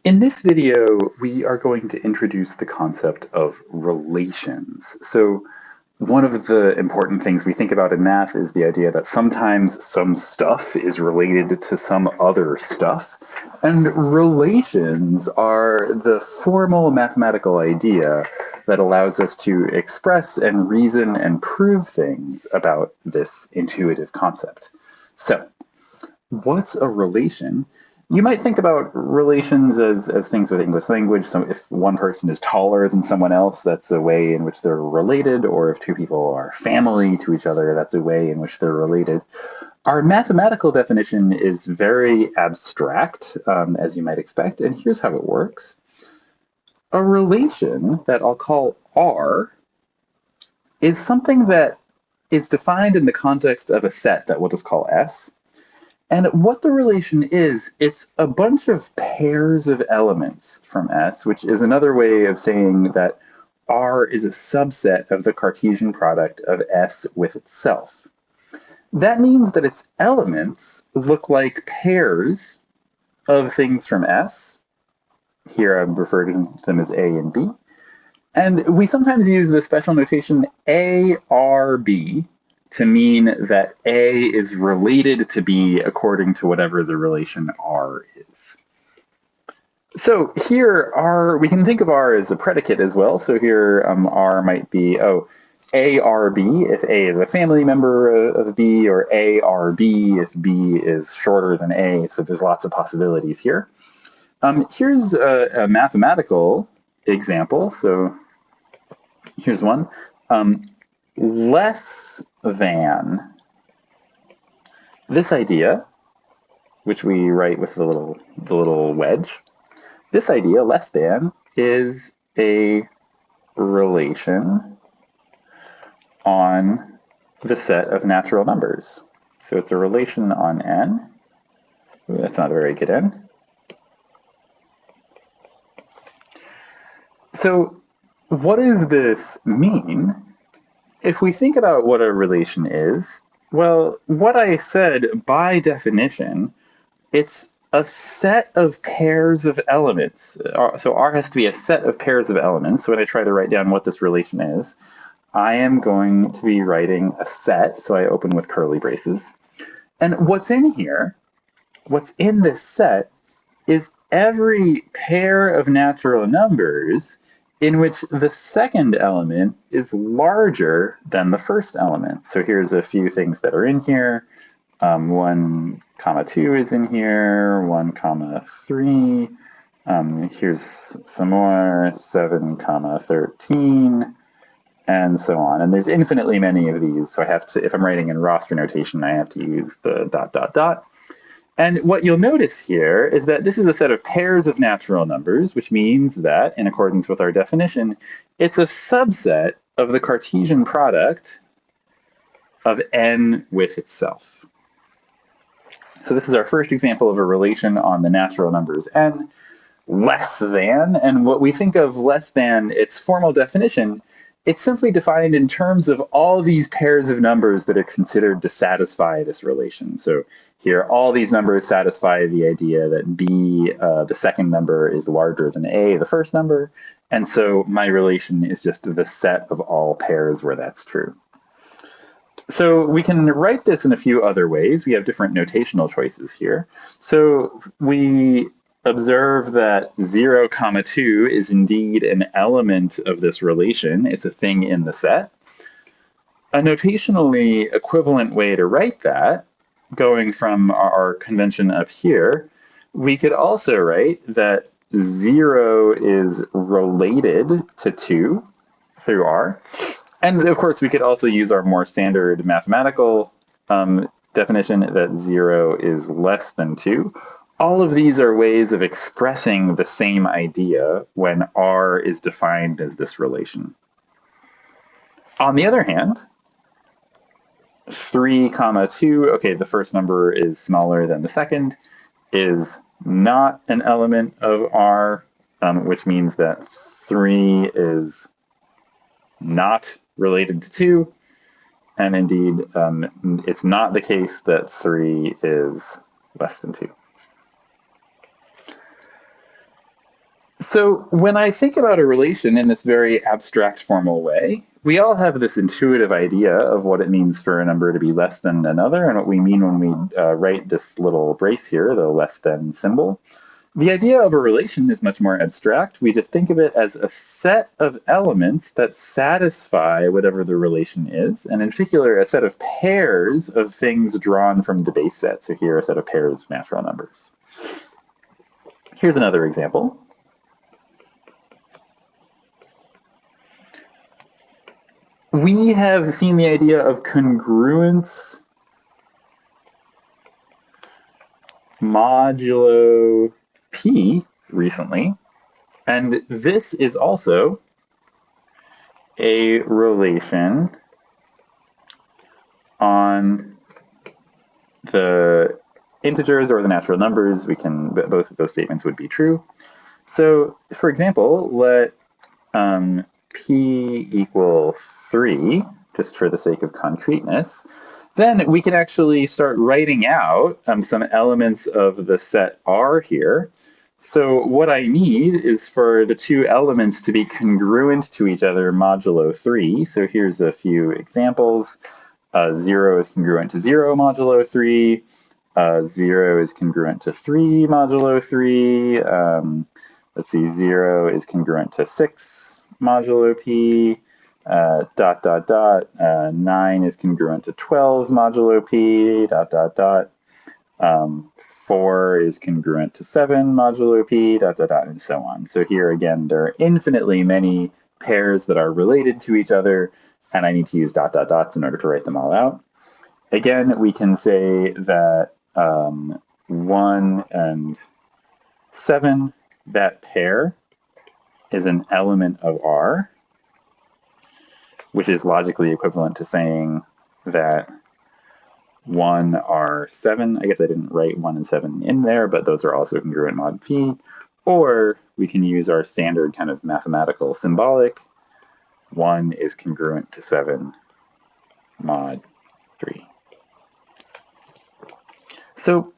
In this video, we are going to introduce the concept of relations. So one of the important things we think about in math is the idea that sometimes some stuff is related to some other stuff, and relations are the formal mathematical idea that allows us to express and reason and prove things about this intuitive concept. So, what's a relation? You might think about relations as things with English language. So if one person is taller than someone else, that's a way in which they're related. Or if two people are family to each other, that's a way in which they're related. Our mathematical definition is very abstract, as you might expect. And here's how it works. A relation that I'll call R is something that is defined in the context of a set that we'll just call S. And what the relation is, it's a bunch of pairs of elements from S, which is another way of saying that R is a subset of the Cartesian product of S with itself. That means that its elements look like pairs of things from S. Here I'm referring to them as A and B. And we sometimes use the special notation ARB to mean that A is related to B according to whatever the relation R is. So here we can think of R as a predicate as well. So here R might be, ARB if A is a family member of B, or ARB if B is shorter than A. So there's lots of possibilities here. Here's a mathematical example. So here's one. Less than. This idea, which we write with the little wedge, this idea, less than, is a relation on the set of natural numbers. So it's a relation on n. Ooh, that's not a very good n. So what does this mean? If we think about what a relation is, well, what I said by definition, it's a set of pairs of elements. So R has to be a set of pairs of elements. So when I try to write down what this relation is, I am going to be writing a set. So I open with curly braces. And what's in here, what's in this set, is every pair of natural numbers in which the second element is larger than the first element. So here's a few things that are in here. 1, 2 is in here, 1, 3. Here's some more, 7, 13, and so on. And there's infinitely many of these. So I have to, if I'm writing in roster notation, I have to use the ... And what you'll notice here is that this is a set of pairs of natural numbers, which means that, in accordance with our definition, it's a subset of the Cartesian product of n with itself. So this is our first example of a relation on the natural numbers n, less than. And what we think of less than, its formal definition, it's simply defined in terms of all these pairs of numbers that are considered to satisfy this relation. So here, all these numbers satisfy the idea that B, the second number, is larger than A, the first number. And so my relation is just the set of all pairs where that's true. So we can write this in a few other ways. We have different notational choices here. So we observe that 0, 2 is indeed an element of this relation. It's a thing in the set. A notationally equivalent way to write that, going from our convention up here, we could also write that 0 is related to 2 through R. And of course, we could also use our more standard mathematical definition that 0 is less than 2. All of these are ways of expressing the same idea when R is defined as this relation. On the other hand, 3, 2, okay, the first number is smaller than the second, is not an element of R, which means that 3 is not related to 2, and indeed, it's not the case that 3 is less than 2. So when I think about a relation in this very abstract formal way, we all have this intuitive idea of what it means for a number to be less than another and what we mean when we write this little brace here, the less than symbol. The idea of a relation is much more abstract. We just think of it as a set of elements that satisfy whatever the relation is, and in particular, a set of pairs of things drawn from the base set. So here, a set of pairs of natural numbers. Here's another example. We have seen the idea of congruence modulo p recently, and this is also a relation on the integers or the natural numbers. Both of those statements would be true. So, for example, let p equal 3, just for the sake of concreteness, then we can actually start writing out some elements of the set R here. So what I need is for the two elements to be congruent to each other modulo 3. So here's a few examples. 0 is congruent to 0 modulo 3. 0 is congruent to 3 modulo 3. Let's see, 0 is congruent to 6 modulo p. 9 is congruent to 12 modulo p. 4 is congruent to 7 modulo p. And so on. So here again, there are infinitely many pairs that are related to each other, and I need to use dots in order to write them all out. Again, we can say that 1 and 7, that pair is an element of R, which is logically equivalent to saying that 1 are 7. I guess I didn't write 1 and 7 in there, but those are also congruent mod p. Or we can use our standard kind of mathematical symbolic. 1 is congruent to 7 mod 3. So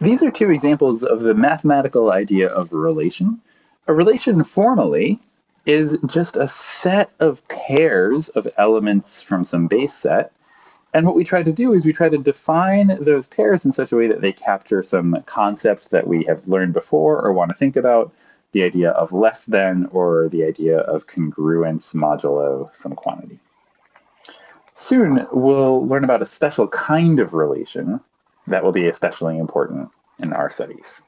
these are two examples of the mathematical idea of a relation. A relation formally is just a set of pairs of elements from some base set. And what we try to do is we try to define those pairs in such a way that they capture some concept that we have learned before or want to think about, the idea of less than or the idea of congruence modulo some quantity. Soon we'll learn about a special kind of relation that will be especially important in our studies.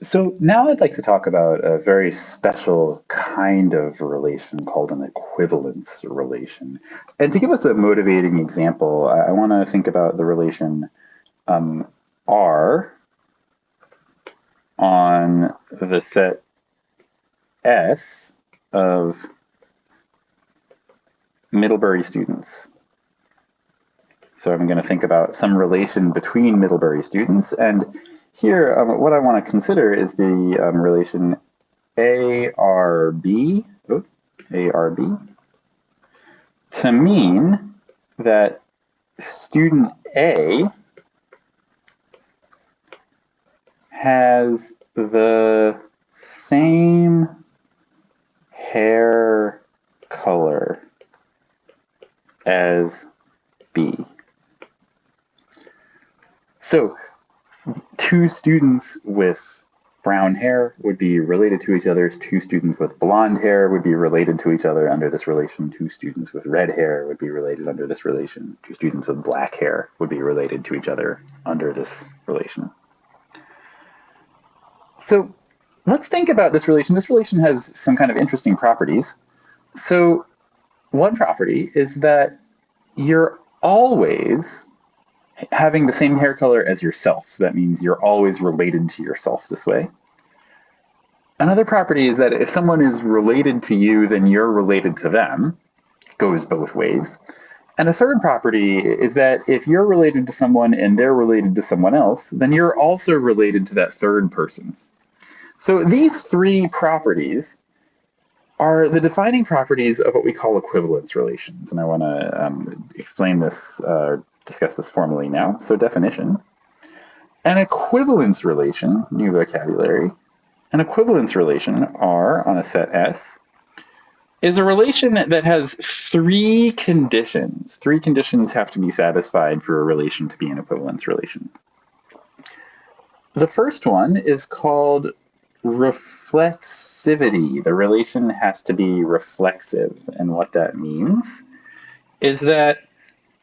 So now I'd like to talk about a very special kind of relation called an equivalence relation. And to give us a motivating example, I want to think about the relation R on the set S of Middlebury students. So I'm going to think about some relation between Middlebury students, and here, what I want to consider is the relation ARB to mean that student A has the same hair color as B. So two students with brown hair would be related to each other. Two students with blonde hair would be related to each other under this relation. Two students with red hair would be related under this relation. Two students with black hair would be related to each other under this relation. So let's think about this relation. This relation has some kind of interesting properties. So one property is that you're always having the same hair color as yourself. So that means you're always related to yourself this way. Another property is that if someone is related to you, then you're related to them. It goes both ways. And a third property is that if you're related to someone and they're related to someone else, then you're also related to that third person. So these three properties are the defining properties of what we call equivalence relations. And I want to explain this, discuss this formally now. So definition. An equivalence relation, new vocabulary, An equivalence relation, R on a set S, is a relation that has three conditions. Three conditions have to be satisfied for a relation to be an equivalence relation. The first one is called reflexivity. The relation has to be reflexive. And what that means is that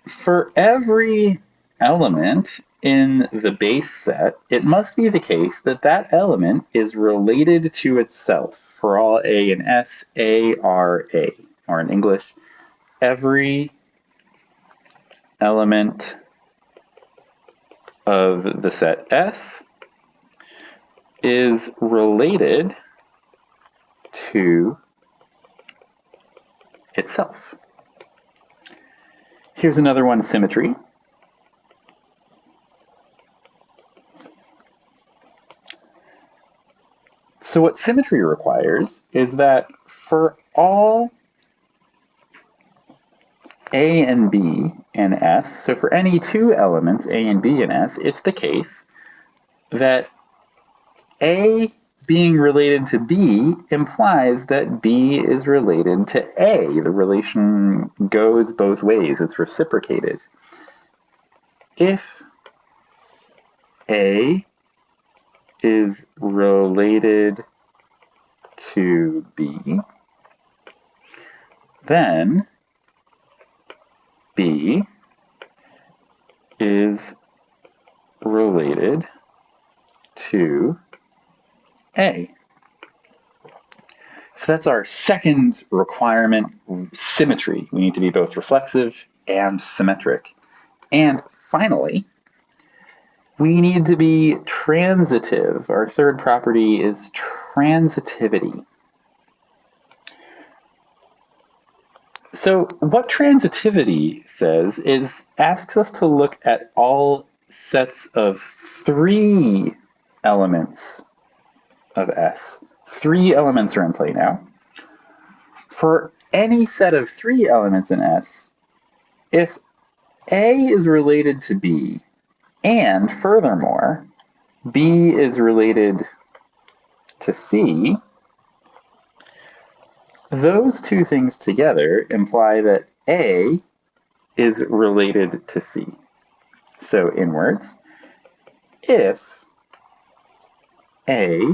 for every element in the base set, it must be the case that that element is related to itself. For all A in S, A are A. Or in English, every element of the set S is related to itself. Here's another one, symmetry. So what symmetry requires is that for all A and B in S, so for any two elements, A and B in S, it's the case that A being related to B implies that B is related to A. The relation goes both ways. It's reciprocated. If A is related to B, then B is related to A. So that's our second requirement, symmetry. We need to be both reflexive and symmetric. And finally, we need to be transitive. Our third property is transitivity. So what transitivity says is asks us to look at all sets of three elements of S. Three elements are in play now. For any set of three elements in S, if A is related to B, and furthermore, B is related to C, those two things together imply that A is related to C. So in words, if A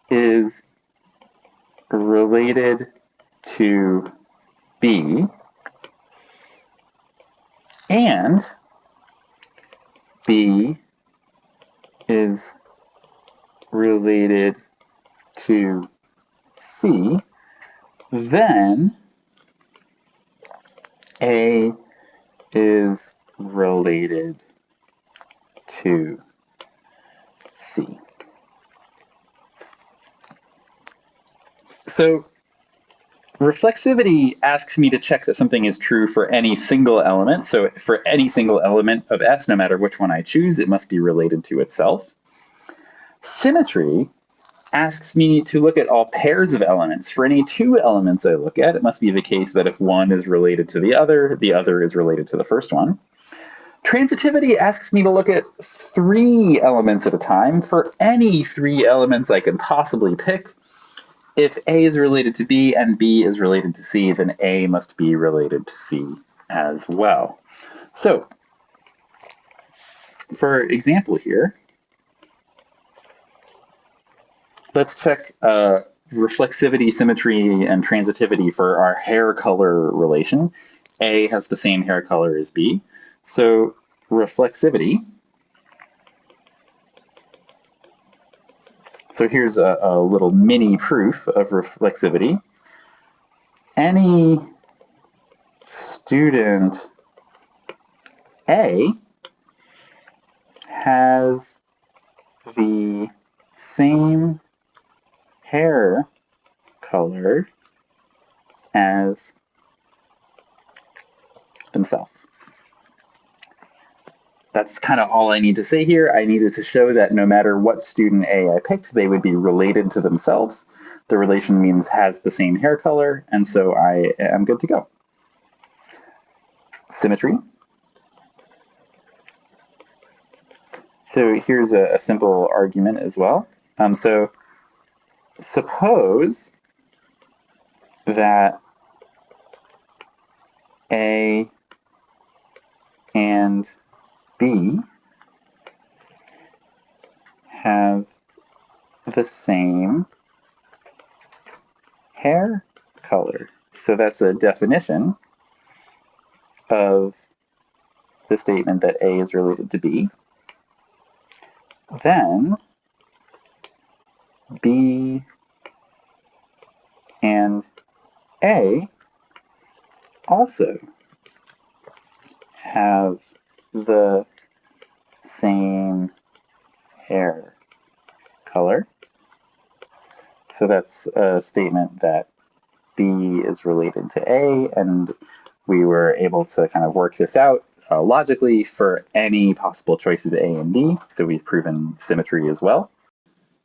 is related to B and B is related to C, then A is related to C. So reflexivity asks me to check that something is true for any single element. So for any single element of S, no matter which one I choose, it must be related to itself. Symmetry asks me to look at all pairs of elements. For any two elements I look at, it must be the case that if one is related to the other is related to the first one. Transitivity asks me to look at three elements at a time. For any three elements I can possibly pick, if A is related to B and B is related to C, then A must be related to C as well. So, for example here, let's check reflexivity, symmetry, and transitivity for our hair color relation. A has the same hair color as B. So reflexivity. So here's a little mini proof of reflexivity. Any student A has the same hair color as themselves. That's kind of all I need to say here. I needed to show that no matter what student A I picked, they would be related to themselves. The relation means has the same hair color, and so I am good to go. Symmetry. So here's a simple argument as well. So suppose that A and B have the same hair color. So that's a definition of the statement that A is related to B. Then B and A also have the same hair color. So that's a statement that B is related to A, and we were able to kind of work this out logically for any possible choices A and B, so we've proven symmetry as well.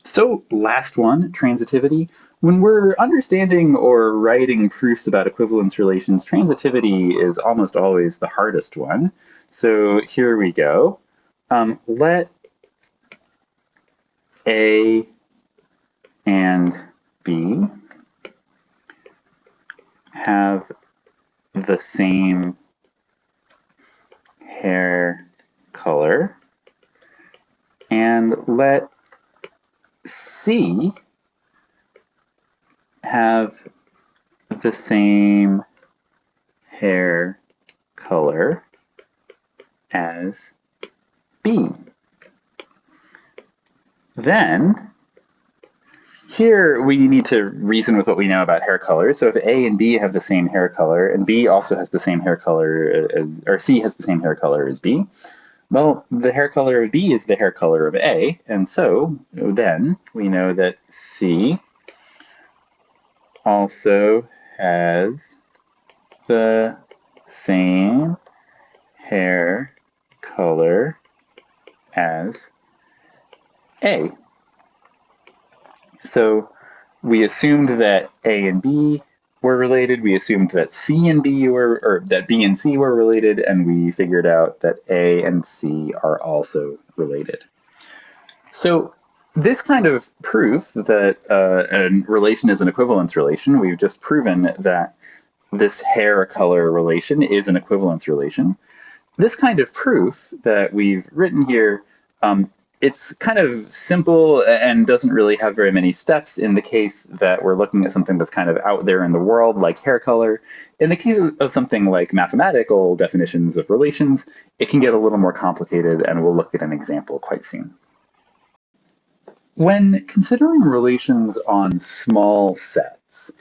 So last one, transitivity. When we're understanding or writing proofs about equivalence relations, transitivity is almost always the hardest one. So here we go. Let A and B have the same hair color, and let C have the same hair color as B. Then, here we need to reason with what we know about hair color. So if A and B have the same hair color, and B also has the same hair color as, or C has the same hair color as B, well, the hair color of B is the hair color of A, and so then we know that C also has the same hair color as A. So we assumed that A and B were related, we assumed that C and B were, or that B and C were related, and we figured out that A and C are also related. So this kind of proof that a relation is an equivalence relation, we've just proven that this hair color relation is an equivalence relation. This kind of proof that we've written here, it's kind of simple and doesn't really have very many steps in the case that we're looking at something that's kind of out there in the world, like hair color. In the case of something like mathematical definitions of relations, it can get a little more complicated, and we'll look at an example quite soon. When considering relations on small sets,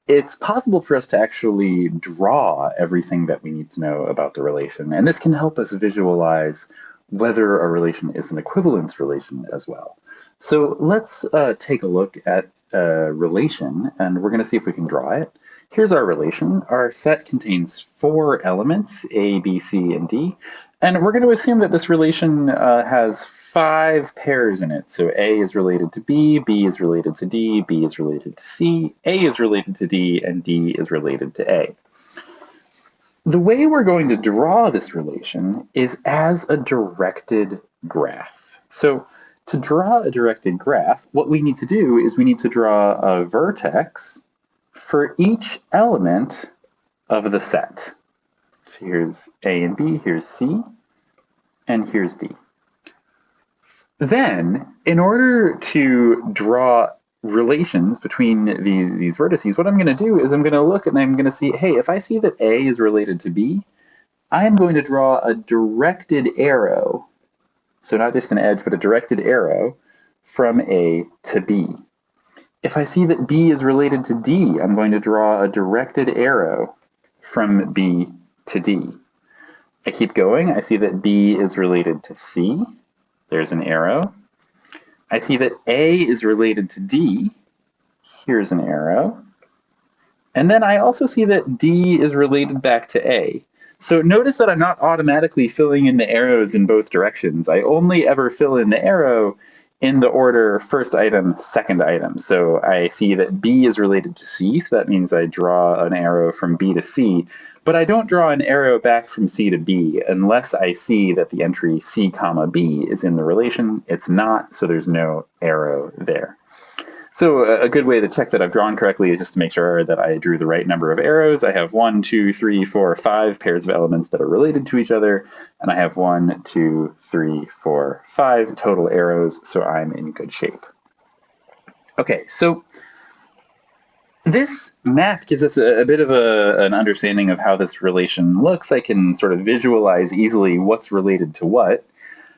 it's possible for us to actually draw everything that we need to know about the relation, and this can help us visualize whether a relation is an equivalence relation as well. So let's take a look at a relation, and we're going to see if we can draw it. Here's our relation. Our set contains 4 elements, A, B, C, and D, and we're going to assume that this relation has 5 pairs in it. So A is related to B, B is related to D, B is related to C, A is related to D, and D is related to A. The way we're going to draw this relation is as a directed graph. So to draw a directed graph, what we need to do is we need to draw a vertex for each element of the set. So here's A and B, here's C, and here's D. Then, in order to draw relations between these vertices, what I'm going to do is I'm going to look and I'm going to see, hey, if I see that A is related to B, I am going to draw a directed arrow. So not just an edge, but a directed arrow from A to B. If I see that B is related to D, I'm going to draw a directed arrow from B to D. I keep going. I see that B is related to C. There's an arrow. I see that A is related to D. Here's an arrow. And then I also see that D is related back to A. So notice that I'm not automatically filling in the arrows in both directions. I only ever fill in the arrow in the order first item, second item. So I see that B is related to C, so that means I draw an arrow from B to C, but I don't draw an arrow back from C to B unless I see that the entry C comma B is in the relation. It's not, so there's no arrow there. So a good way to check that I've drawn correctly is just to make sure that I drew the right number of arrows. I have 1, 2, 3, 4, 5 pairs of elements that are related to each other, and I have 1, 2, 3, 4, 5 total arrows, so I'm in good shape. Okay, so this map gives us a bit of an understanding of how this relation looks. I can sort of visualize easily what's related to what.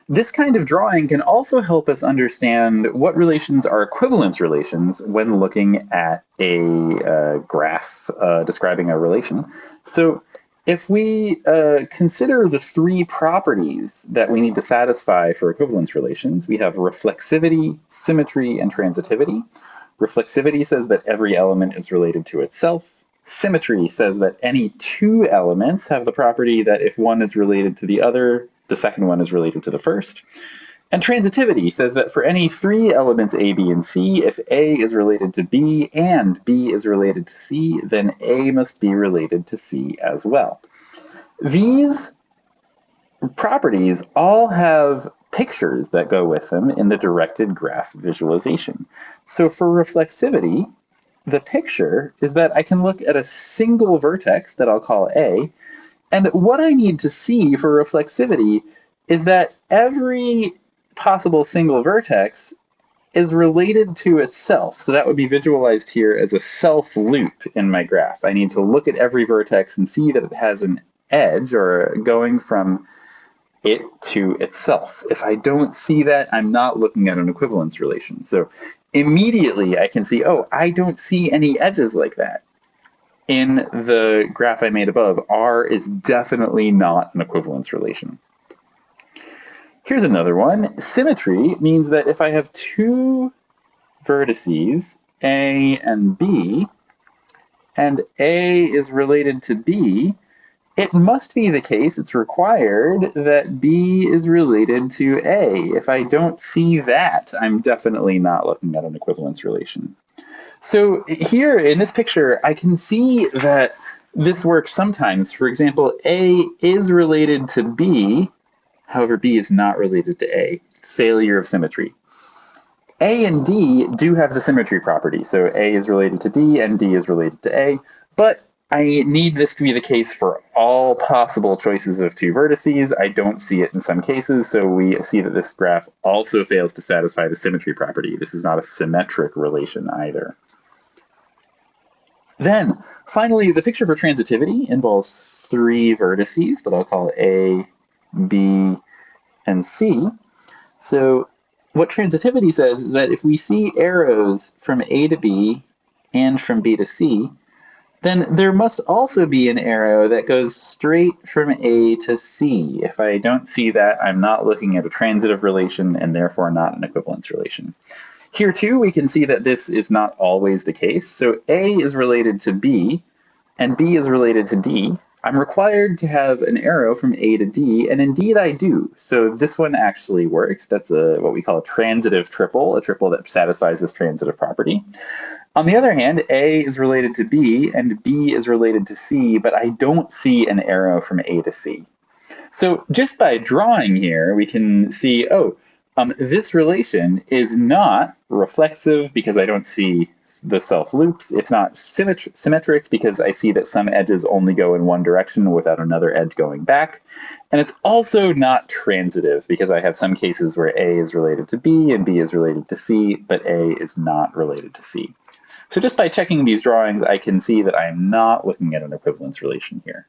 This kind of drawing can also help us understand what relations are equivalence relations when looking at a graph describing a relation. So if we consider the three properties that we need to satisfy for equivalence relations, we have reflexivity, symmetry, and transitivity. Reflexivity says that every element is related to itself. Symmetry says that any two elements have the property that if one is related to the other, the second one is related to the first. And transitivity says that for any three elements A, B, and C, if A is related to B and B is related to C, then A must be related to C as well. These properties all have pictures that go with them in the directed graph visualization. So for reflexivity, the picture is that I can look at a single vertex that I'll call A, and what I need to see for reflexivity is that every possible single vertex is related to itself. So that would be visualized here as a self loop in my graph. I need to look at every vertex and see that it has an edge or going from it to itself. If I don't see that, I'm not looking at an equivalence relation. So immediately I can see, oh, I don't see any edges like that. In the graph I made above, R is definitely not an equivalence relation. Here's another one. Symmetry means that if I have two vertices, A and B, and A is related to B, it must be the case, it's required, that B is related to A. If I don't see that, I'm definitely not looking at an equivalence relation. So here in this picture, I can see that this works sometimes. For example, A is related to B, however, B is not related to A. Failure of symmetry. A and D do have the symmetry property. So A is related to D and D is related to A, but I need this to be the case for all possible choices of two vertices. I don't see it in some cases, so we see that this graph also fails to satisfy the symmetry property. This is not a symmetric relation either. Then, finally, the picture for transitivity involves three vertices that I'll call A, B, and C. So what transitivity says is that if we see arrows from A to B and from B to C, then there must also be an arrow that goes straight from A to C. If I don't see that, I'm not looking at a transitive relation and therefore not an equivalence relation. Here too, we can see that this is not always the case. So A is related to B and B is related to D. I'm required to have an arrow from A to D, and indeed I do. So this one actually works. That's what we call a transitive triple, a triple that satisfies this transitive property. On the other hand, A is related to B and B is related to C, but I don't see an arrow from A to C. So just by drawing here, we can see, this relation is not reflexive because I don't see the self loops. It's not symmetric because I see that some edges only go in one direction without another edge going back. And it's also not transitive because I have some cases where A is related to B and B is related to C, but A is not related to C. So just by checking these drawings, I can see that I am not looking at an equivalence relation here.